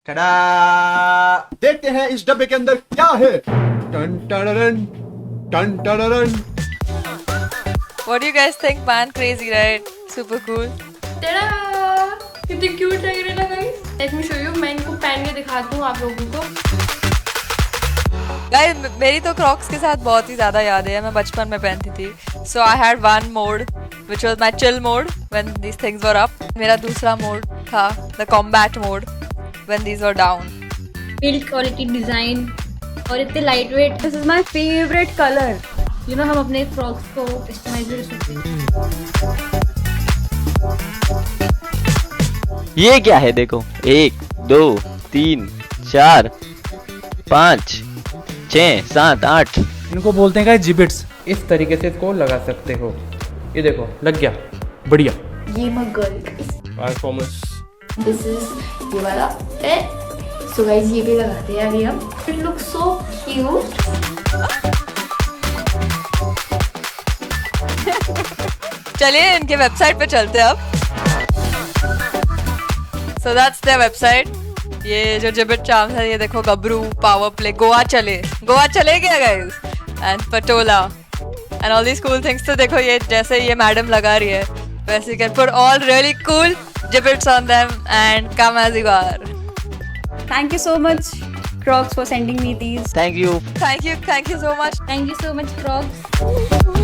टडा! देखते हैं इस डब्बे के अंदर क्या है। टन टडरन, टन टडरन। What do you guys think, man? Crazy, right? Super cool. tada! कितने क्यूट लग रहे हैं ना guys. Let me show you, मैं इनको पहन के दिखाती हूँ आप लोगों को। Guys, मेरी तो क्रॉक्स के साथ बहुत ही ज़्यादा याद है। मैं बचपन में पहनती थी। So I had one mode, which was my chill mode when these things were up. मेरा दूसरा mode था the combat mode when these were down. Build quality, design और इतने light weight. This is my favourite colour. You know, हम अपने frocks को customise कर सकते हैं। ये क्या है देखो, 1 2 3 4 5 6 7 8। इनको बोलते हैं गाइस जिबिट्स। इस तरीके से इसको लगा सकते हो। ये देखो लग गया, बढ़िया। ये मैं गर्ल, परफॉर्मेंस। दिस इज ये वाला है। सो गाइस, ये भी लगाते हैं अभी हम। It looks so cute. चलिए इनके वेबसाइट पे चलते हैं अब। So that's their website. ये जो जिबिट चार्म्स है, ये देखो गबरू, पावर प्ले, गोवा चले क्या guys, and Patola and all these cool things. तो देखो ये जैसे ये मैडम लगा रही है वैसे can put all really cool Jibbitz on them and come as you are. Thank you so much, Crocs, for sending me these. Thank you. Thank you so much. Thank you so much, Crocs.